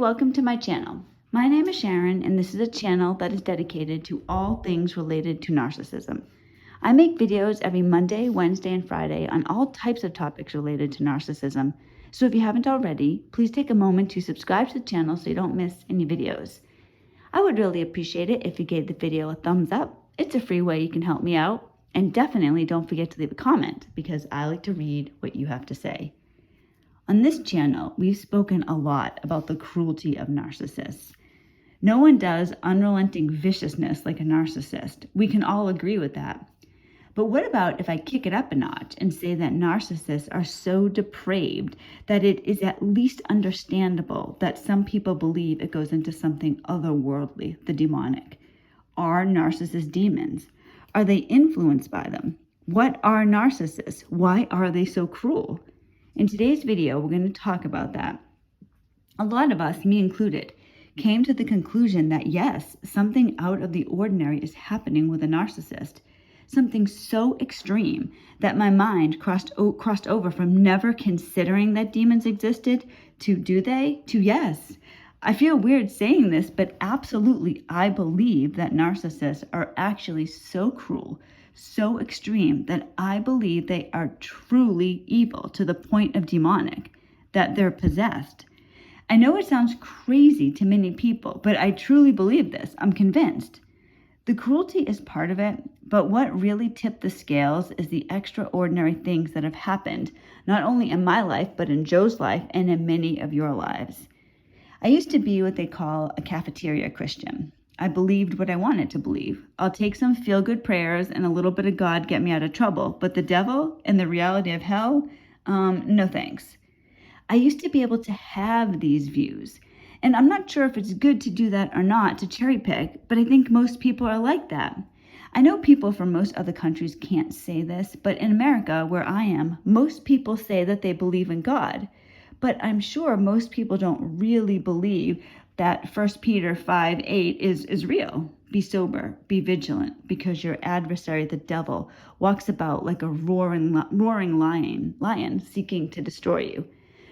welcome to my channel. My name is Sharon, and this is a channel that is dedicated to all things related to narcissism. I make videos every Monday, Wednesday, and Friday on all types of topics related to narcissism. So if you haven't already, please take a moment to subscribe to the channel so you don't miss any videos. I would really appreciate it if you gave the video a thumbs up. It's a free way you can help me out. And definitely don't forget to leave a comment because I like to read what you have to say. On this channel, we've spoken a lot about the cruelty of narcissists. No one does unrelenting viciousness like a narcissist. We can all agree with that. But what about if I kick it up a notch and say that narcissists are so depraved that it is at least understandable that some people believe it goes into something otherworldly, the demonic? Are narcissists demons? Are they influenced by them? What are narcissists? Why are they so cruel? In today's video, we're going to talk about that. A lot of us, me included, came to the conclusion that yes, something out of the ordinary is happening with a narcissist. Something so extreme that my mind crossed over from never considering that demons existed to do they to yes. I feel weird saying this, but absolutely I believe that narcissists are actually so cruel, so extreme that I believe they are truly evil to the point of demonic, that they're possessed. I know it sounds crazy to many people, but I truly believe this. I'm convinced. The cruelty is part of it, but what really tipped the scales is the extraordinary things that have happened, not only in my life, but in Joe's life and in many of your lives. I used to be what they call a cafeteria Christian. I believed what I wanted to believe. I'll take some feel-good prayers and a little bit of God get me out of trouble, but the devil and the reality of hell, no thanks. I used to be able to have these views, and I'm not sure if it's good to do that or not, to cherry pick, but I think most people are like that. I know people from most other countries can't say this, but in America, where I am, most people say that they believe in God. But I'm sure most people don't really believe that 1 Peter 5:8 is real. Be sober, be vigilant, because your adversary, the devil, walks about like a roaring lion seeking to destroy you.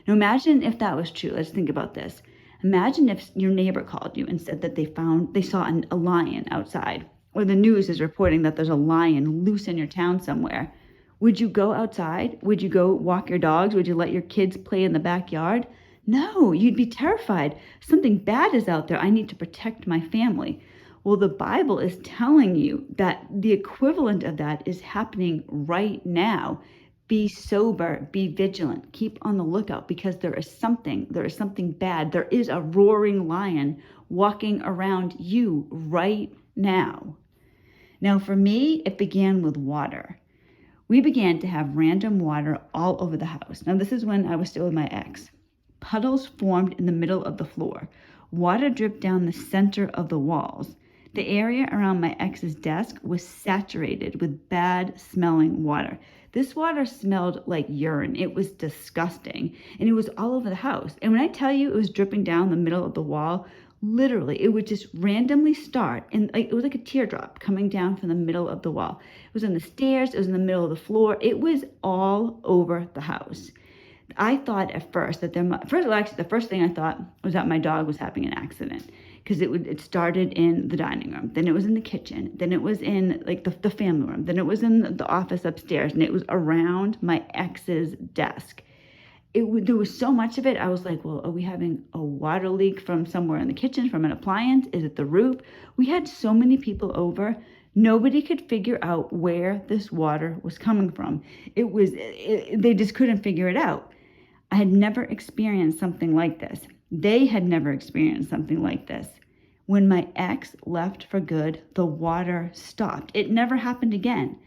Now imagine if that was true. Let's think about this. Imagine if your neighbor called you and said that they saw a lion outside, or the news is reporting that there's a lion loose in your town somewhere. Would you go outside? Would you go walk your dogs? Would you let your kids play in the backyard? No, you'd be terrified. Something bad is out there. I need to protect my family. Well, the Bible is telling you that the equivalent of that is happening right now. Be sober, be vigilant, keep on the lookout, because there is something bad. There is a roaring lion walking around you right now. Now, for me, it began with water. We began to have random water all over the house. Now, this is when I was still with my ex. Puddles formed in the middle of the floor. Water dripped down the center of the walls. The area around my ex's desk was saturated with bad smelling water. This water smelled like urine. It was disgusting. And it was all over the house. And when I tell you it was dripping down the middle of the wall, literally, it would just randomly start, and it was like a teardrop coming down from the middle of the wall. It was on the stairs, it was in the middle of the floor, it was all over the house. I thought at first that the first thing I thought was that my dog was having an accident, because it started in the dining room, then it was in the kitchen, then it was in like the family room, then it was in the office upstairs, and it was around my ex's desk. There was so much of it. I was like, well, are we having a water leak from somewhere in the kitchen, from an appliance? Is it the roof? We had so many people over. Nobody could figure out where this water was coming from. They just couldn't figure it out. I had never experienced something like this. They had never experienced something like this. When my ex left for good, the water stopped. It never happened again.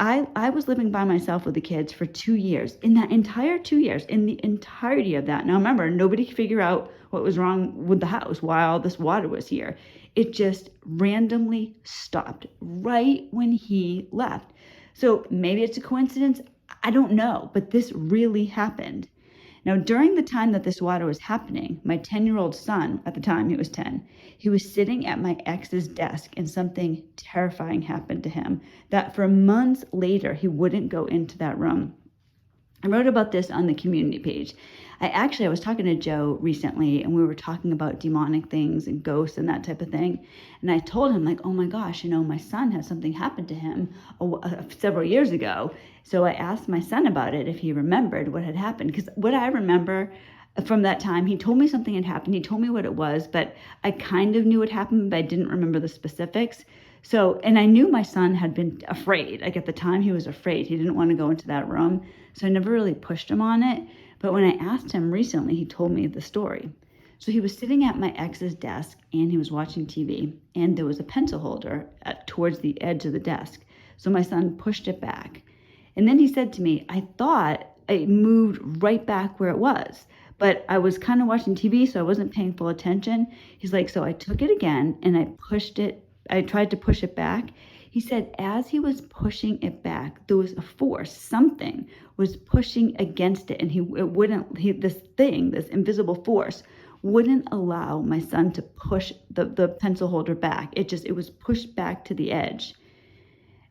I was living by myself with the kids for 2 years. In that entire 2 years, in the entirety of that. Now remember, nobody could figure out what was wrong with the house, why all this water was here. It just randomly stopped right when he left. So maybe it's a coincidence. I don't know, but this really happened. Now, during the time that this water was happening, my 10-year-old son, at the time he was 10, he was sitting at my ex's desk and something terrifying happened to him that for months later, he wouldn't go into that room. I wrote about this on the community page. I was talking to Joe recently, and we were talking about demonic things and ghosts and that type of thing. And I told him, like, oh my gosh, my son had something happen to him several years ago. So I asked my son about it, if he remembered what had happened. Because what I remember from that time, he told me something had happened. He told me what it was, but I kind of knew what happened, but I didn't remember the specifics. So, and I knew my son had been afraid. Like at the time, he was afraid. He didn't want to go into that room. So I never really pushed him on it. But when I asked him recently, he told me the story. So he was sitting at my ex's desk and he was watching TV, and there was a pencil holder towards the edge of the desk. So my son pushed it back. And then he said to me, I thought it moved right back where it was, but I was kind of watching TV, so I wasn't paying full attention. He's like, so I took it again and I tried to push it back. He said, as he was pushing it back, there was a force, something was pushing against it. And this invisible force wouldn't allow my son to push the pencil holder back. It was pushed back to the edge.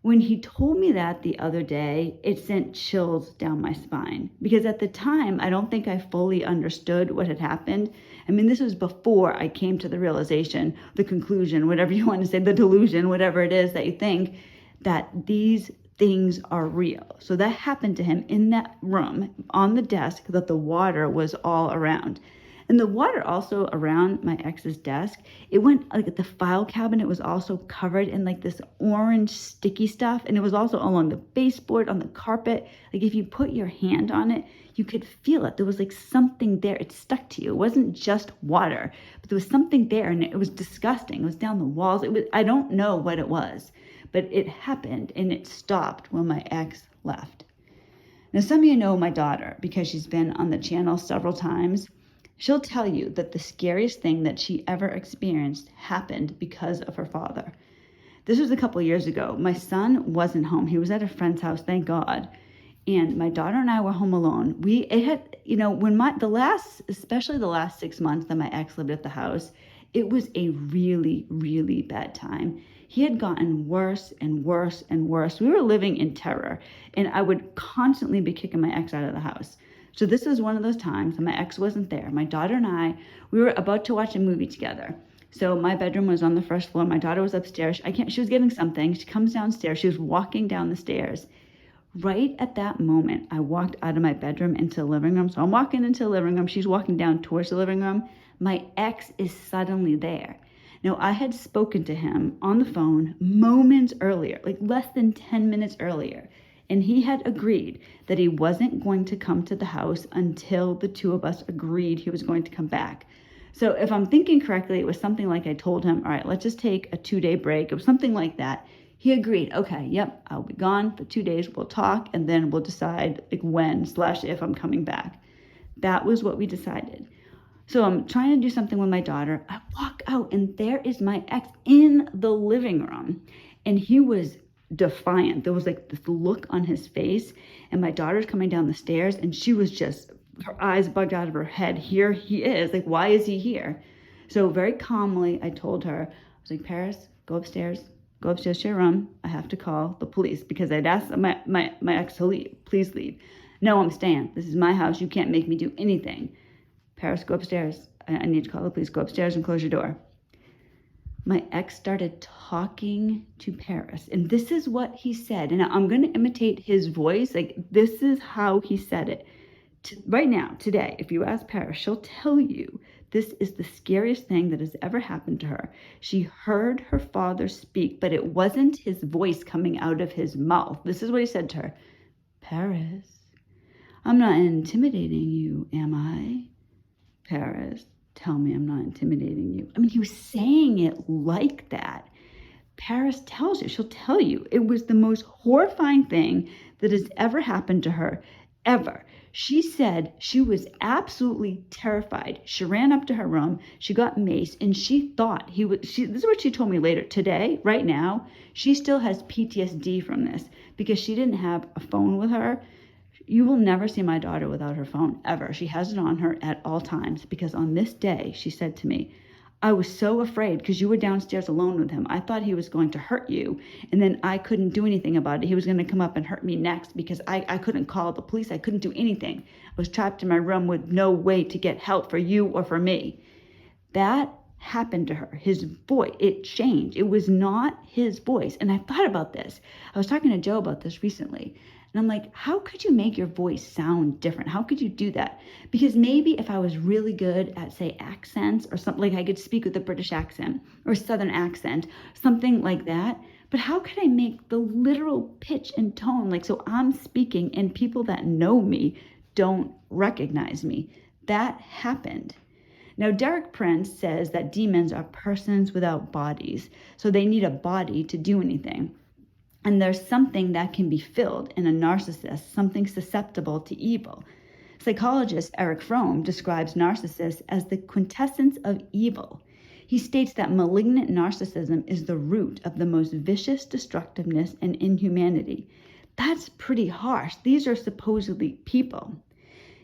When he told me that the other day, it sent chills down my spine, because at the time, I don't think I fully understood what had happened. I mean, this was before I came to the realization, the conclusion, whatever you want to say, the delusion, whatever it is that you think, that these things are real. So that happened to him in that room on the desk, that the water was all around. And the water also around my ex's desk, it went like the file cabinet was also covered in like this orange sticky stuff. And it was also along the baseboard, on the carpet. Like if you put your hand on it, you could feel it. There was like something there. It stuck to you. It wasn't just water, but there was something there, and it was disgusting. It was down the walls. I don't know what it was, but it happened, and it stopped when my ex left. Now, some of you know my daughter because she's been on the channel several times. She'll tell you that the scariest thing that she ever experienced happened because of her father. This was a couple years ago. My son wasn't home. He was at a friend's house, thank God. And my daughter and I were home alone. Especially the last 6 months that my ex lived at the house, it was a really, really bad time. He had gotten worse and worse and worse. We were living in terror, and I would constantly be kicking my ex out of the house. So this was one of those times, and my ex wasn't there. My daughter and I, we were about to watch a movie together. So my bedroom was on the first floor. My daughter was upstairs. She was getting something. She comes downstairs. She was walking down the stairs. Right at that moment, I walked out of my bedroom into the living room. So I'm walking into the living room. She's walking down towards the living room. My ex is suddenly there. Now, I had spoken to him on the phone moments earlier, like less than 10 minutes earlier. And he had agreed that he wasn't going to come to the house until the two of us agreed he was going to come back. So if I'm thinking correctly, it was something like I told him, all right, let's just take a 2-day break. It was something like that. He agreed, okay, yep, I'll be gone for 2 days. We'll talk, and then we'll decide like when/if I'm coming back. That was what we decided. So I'm trying to do something with my daughter. I walk out, and there is my ex in the living room. And he was defiant. There was like this look on his face, and my daughter's coming down the stairs, and she was just, her eyes bugged out of her head. Here he is. Like, why is he here? So very calmly, I told her, I was like, Paris, go upstairs to your room. I have to call the police, because I'd asked my ex to leave. Please leave. No, I'm staying. This is my house. You can't make me do anything. Paris, go upstairs. I need to call the police. Go upstairs and close your door. My ex started talking to Paris, and this is what he said. And I'm going to imitate his voice. Like, this is how he said it. Right now, today, if you ask Paris, she'll tell you this is the scariest thing that has ever happened to her. She heard her father speak, but it wasn't his voice coming out of his mouth. This is what he said to her. Paris, I'm not intimidating you, am I? Paris, tell me I'm not intimidating you. I mean, he was saying it like that. Paris tells you, she'll tell you, it was the most horrifying thing that has ever happened to her, ever. She said she was absolutely terrified. She ran up to her room, she got maced, and she thought this is what she told me later. Today, right now, she still has PTSD from this, because she didn't have a phone with her. You will never see my daughter without her phone, ever. She has it on her at all times, because on this day, she said to me, I was so afraid because you were downstairs alone with him. I thought he was going to hurt you, and then I couldn't do anything about it. He was going to come up and hurt me next because I couldn't call the police. I couldn't do anything. I was trapped in my room with no way to get help for you or for me. That happened to her. His voice, it changed. It was not his voice. And I thought about this. I was talking to Joe about this recently. And I'm like, how could you make your voice sound different? How could you do that? Because maybe if I was really good at, say, accents or something, like I could speak with a British accent or a Southern accent, something like that. But how could I make the literal pitch and tone? Like, so I'm speaking and people that know me don't recognize me. That happened. Now, Derek Prince says that demons are persons without bodies, so they need a body to do anything. And there's something that can be filled in a narcissist, something susceptible to evil. Psychologist Eric Fromm describes narcissists as the quintessence of evil. He states that malignant narcissism is the root of the most vicious destructiveness and inhumanity. That's pretty harsh. These are supposedly people.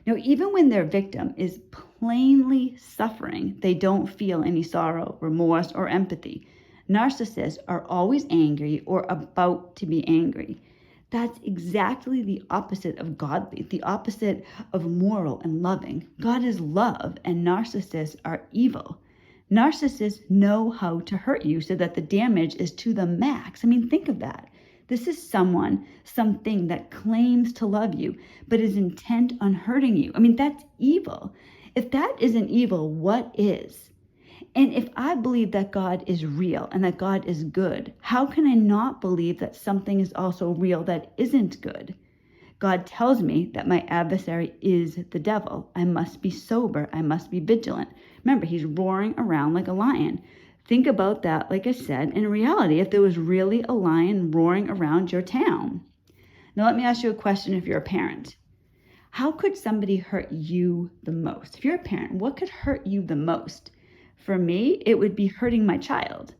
Now, even when their victim is plainly suffering, they don't feel any sorrow, remorse, or empathy. Narcissists are always angry or about to be angry. That's exactly the opposite of godly, the opposite of moral and loving. God is love, and narcissists are evil. Narcissists know how to hurt you so that the damage is to the max. I mean, think of that. This is something that claims to love you, but is intent on hurting you. I mean, that's evil. If that isn't evil, what is? And if I believe that God is real and that God is good, how can I not believe that something is also real that isn't good? God tells me that my adversary is the devil. I must be sober. I must be vigilant. Remember, he's roaring around like a lion. Think about that, like I said, in reality, if there was really a lion roaring around your town. Now, let me ask you a question if you're a parent. How could somebody hurt you the most? If you're a parent, what could hurt you the most? For me, it would be hurting my child.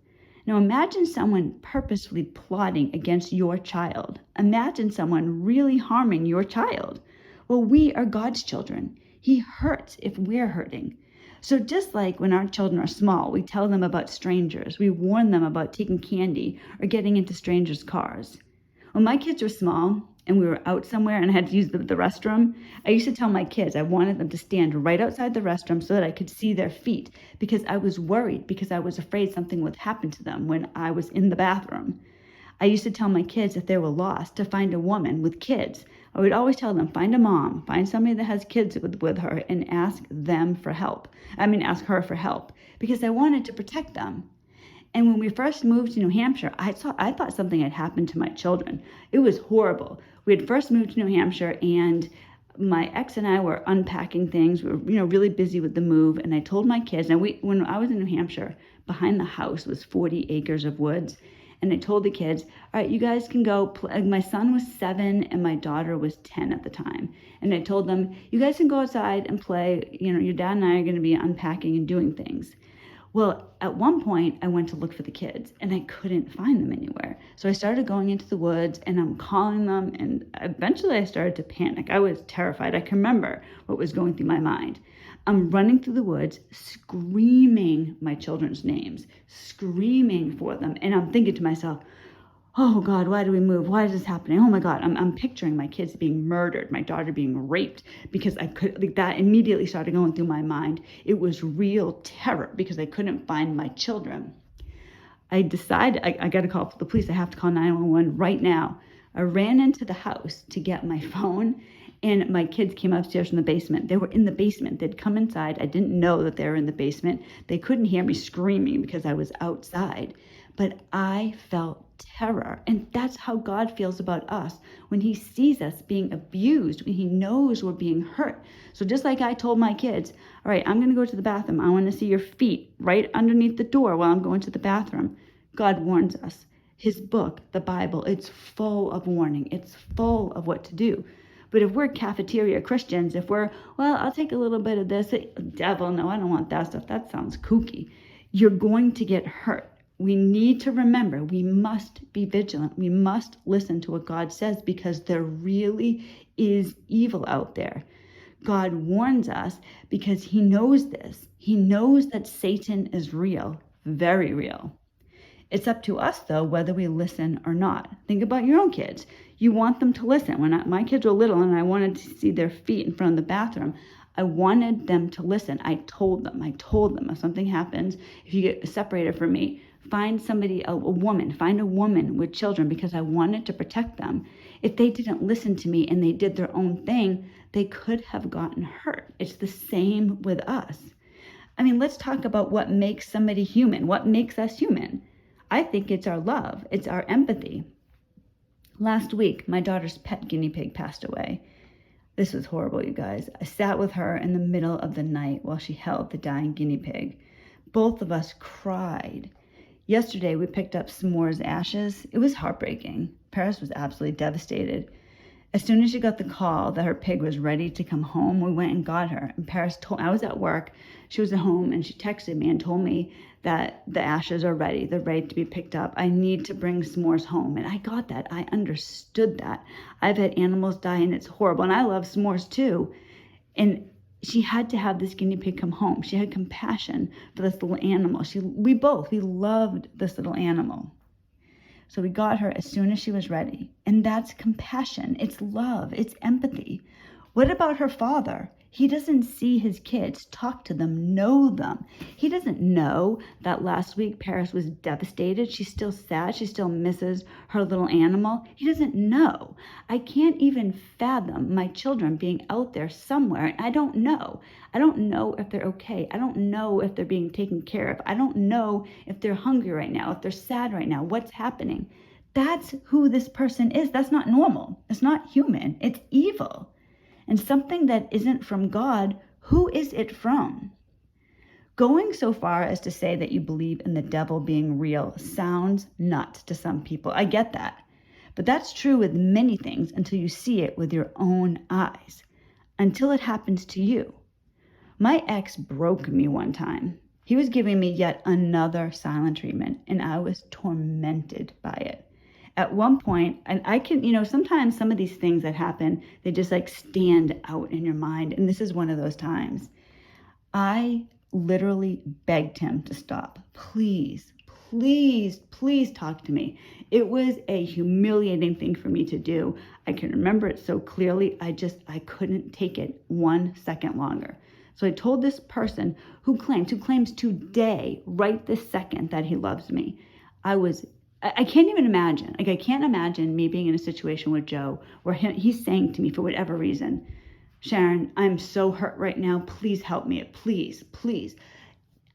Now, imagine someone purposefully plotting against your child. Imagine someone really harming your child. Well, we are God's children. He hurts if we're hurting. So just like when our children are small, we tell them about strangers. We warn them about taking candy or getting into strangers' cars. When my kids were small and we were out somewhere and I had to use the restroom, I used to tell my kids I wanted them to stand right outside the restroom so that I could see their feet because I was worried, because I was afraid something would happen to them when I was in the bathroom. I used to tell my kids if they were lost to find a woman with kids. I would always tell them, find a mom, find somebody that has kids with her and ask her for help because I wanted to protect them. And when we first moved to New Hampshire, I thought something had happened to my children. It was horrible. We had first moved to New Hampshire and my ex and I were unpacking things. We were, really busy with the move. And I told my kids, when I was in New Hampshire, behind the house was 40 acres of woods. And I told the kids, all right, you guys can go play. My son was 7 and my daughter was 10 at the time. And I told them, you guys can go outside and play. Your dad and I are going to be unpacking and doing things. Well, at one point, I went to look for the kids and I couldn't find them anywhere. So I started going into the woods and I'm calling them. And eventually I started to panic. I was terrified. I can remember what was going through my mind. I'm running through the woods, screaming my children's names, screaming for them. And I'm thinking to myself, oh God, why do we move? Why is this happening? Oh my God, I'm picturing my kids being murdered, my daughter being raped, because that immediately started going through my mind. It was real terror because I couldn't find my children. I decided I got to call the police. I have to call 911 right now. I ran into the house to get my phone. And my kids came upstairs from the basement. They were in the basement. They'd come inside. I didn't know that they were in the basement. They couldn't hear me screaming because I was outside. But I felt terror. And that's how God feels about us when he sees us being abused, when he knows we're being hurt. So just like I told my kids, all right, I'm going to go to the bathroom. I want to see your feet right underneath the door while I'm going to the bathroom. God warns us. His book, the Bible, it's full of warning. It's full of what to do. But if we're cafeteria Christians, if we're, well, I'll take a little bit of this, devil, no, I don't want that stuff. That sounds kooky. You're going to get hurt. We need to remember we must be vigilant. We must listen to what God says because there really is evil out there. God warns us because he knows this. He knows that Satan is real, very real. It's up to us, though, whether we listen or not. Think about your own kids. You want them to listen. When my kids were little and I wanted to see their feet in front of the bathroom, I wanted them to listen. I told them if something happens, if you get separated from me, find somebody, find a woman with children, because I wanted to protect them. If they didn't listen to me and they did their own thing, they could have gotten hurt. It's the same with us. I mean, let's talk about what makes somebody human. What makes us human? I think it's our love. It's our empathy. Last week, my daughter's pet guinea pig passed away. This was horrible, you guys. I sat with her in the middle of the night while she held the dying guinea pig. Both of us cried. Yesterday, we picked up S'more's ashes. It was heartbreaking. Paris was absolutely devastated. As soon as she got the call that her pig was ready to come home, we went and got her. And Paris I was at work, she was at home, and she texted me and told me that the ashes are ready. They're ready to be picked up. I need to bring S'mores home. And I got that. I understood that. I've had animals die and it's horrible. And I love S'mores too. And she had to have this guinea pig come home. She had compassion for this little animal. We loved this little animal. So we got her as soon as she was ready. And that's compassion. It's love. It's empathy. What about her father? He doesn't see his kids, talk to them, know them. He doesn't know that last week Paris was devastated. She's still sad. She still misses her little animal. He doesn't know. I can't even fathom my children being out there somewhere. I don't know. I don't know if they're okay. I don't know if they're being taken care of. I don't know if they're hungry right now, if they're sad right now, what's happening. That's who this person is. That's not normal. It's not human. It's evil. And something that isn't from God, who is it from? Going so far as to say that you believe in the devil being real sounds nuts to some people. I get that. But that's true with many things until you see it with your own eyes, until it happens to you. My ex broke me one time. He was giving me yet another silent treatment, and I was tormented by it. At one point, and I can, sometimes some of these things that happen, they just like stand out in your mind. And this is one of those times. I literally begged him to stop. Please, please, please talk to me. It was a humiliating thing for me to do. I can remember it so clearly. I couldn't take it 1 second longer. So I told this person who claims today, right this second, that he loves me. I can't even imagine. I can't imagine me being in a situation with Joe where he's saying to me for whatever reason, Sharon, I'm so hurt right now. Please help me. Please, please.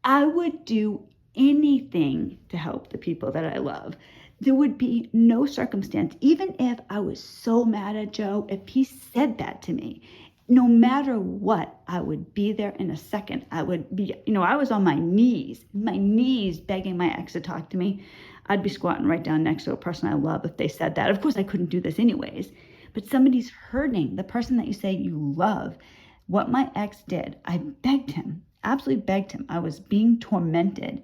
I would do anything to help the people that I love. There would be no circumstance, even if I was so mad at Joe, if he said that to me, no matter what, I would be there in a second. I would be, I was on my knees begging my ex to talk to me. I'd be squatting right down next to a person I love if they said that. Of course, I couldn't do this anyways. But somebody's hurting, the person that you say you love. What my ex did, I begged him, absolutely begged him. I was being tormented.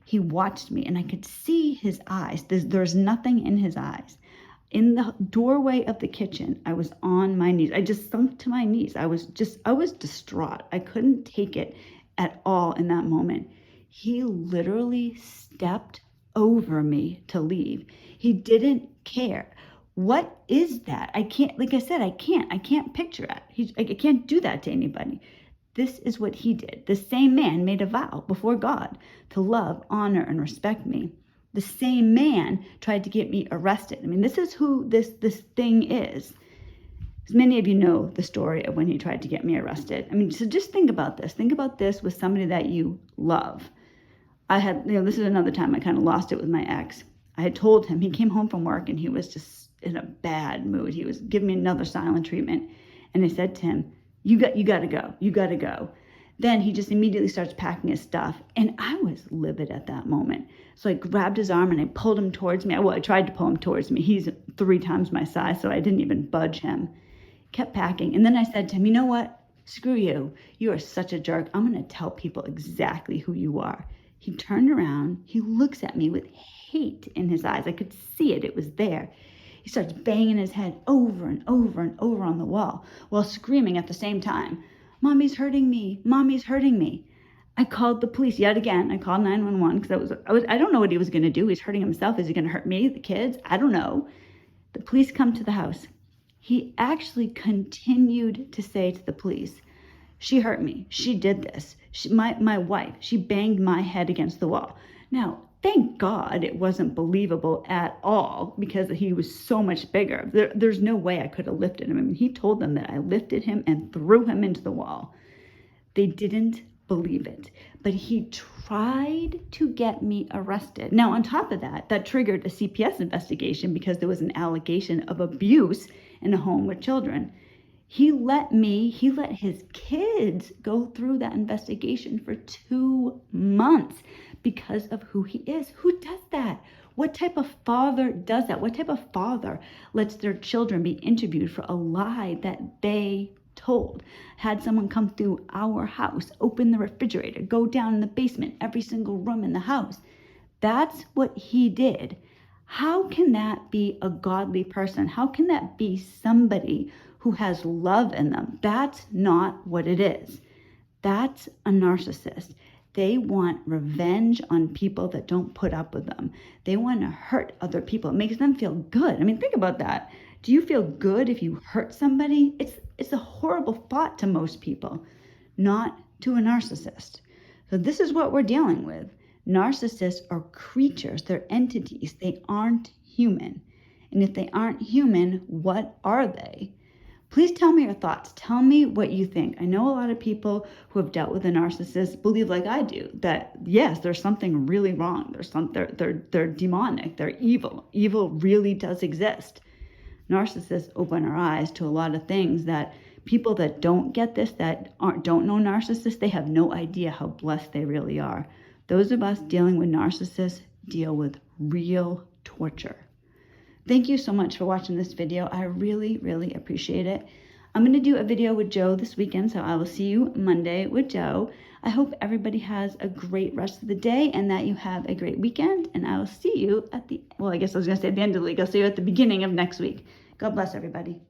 He watched me and I could see his eyes. There's nothing in his eyes. In the doorway of the kitchen, I was on my knees. I just sunk to my knees. I was distraught. I couldn't take it at all in that moment. He literally stepped over me to leave. He didn't care. What is that? I can't, like I said, I can't picture it. I can't do that to anybody. This is what he did. The same man made a vow before God to love, honor, and respect me. The same man tried to get me arrested. I mean, this is who this thing is. As many of you know the story of when he tried to get me arrested. I mean, so just think about this. Think about this with somebody that you love. I had, this is another time I kind of lost it with my ex. I had told him, he came home from work and he was just in a bad mood. He was giving me another silent treatment. And I said to him, you got to go. You got to go. Then he just immediately starts packing his stuff. And I was livid at that moment. So I grabbed his arm and I pulled him towards me. Well, I tried to pull him towards me. He's 3 times my size, so I didn't even budge him. Kept packing. And then I said to him, you know what? Screw you. You are such a jerk. I'm going to tell people exactly who you are. He turned around. He looks at me with hate in his eyes. I could see it. It was there. He starts banging his head over and over and over on the wall while screaming at the same time, "Mommy's hurting me, Mommy's hurting me." I called the police yet again. I called 911 because I don't know what he was going to do. He's hurting himself. Is he going to hurt me, the kids? I don't know. The police come to the house. He actually continued to say to the police, "She hurt me. She did this. My wife, she banged my head against the wall." Now, thank God it wasn't believable at all because he was so much bigger. There's no way I could have lifted him. I mean, he told them that I lifted him and threw him into the wall. They didn't believe it, but he tried to get me arrested. Now, on top of that, that triggered a CPS investigation because there was an allegation of abuse in a home with children. He let his kids go through that investigation for 2 months because of who he is. Who does that? What type of father does that? What type of father lets their children be interviewed for a lie that they told? Had someone come through our house, open the refrigerator, go down in the basement, every single room in the house. That's what he did. How can that be a godly person? How can that be somebody who has love in them? That's not what it is. That's a narcissist. They want revenge on people that don't put up with them. They want to hurt other people. It makes them feel good. I mean, think about that. Do you feel good if you hurt somebody? It's a horrible thought to most people, not to a narcissist. So this is what we're dealing with. Narcissists are creatures. They're entities. They aren't human. And if they aren't human, what are they? Please tell me your thoughts. Tell me what you think. I know a lot of people who have dealt with a narcissist believe, like I do, that yes, there's something really wrong. They're demonic. They're evil. Evil really does exist. Narcissists open our eyes to a lot of things that people that don't get this, don't know narcissists, they have no idea how blessed they really are. Those of us dealing with narcissists deal with real torture. Thank you so much for watching this video. I really, really appreciate it. I'm going to do a video with Joe this weekend, so I will see you Monday with Joe. I hope everybody has a great rest of the day and that you have a great weekend, and I will see you at the end of the week. I'll see you at the beginning of next week. God bless everybody.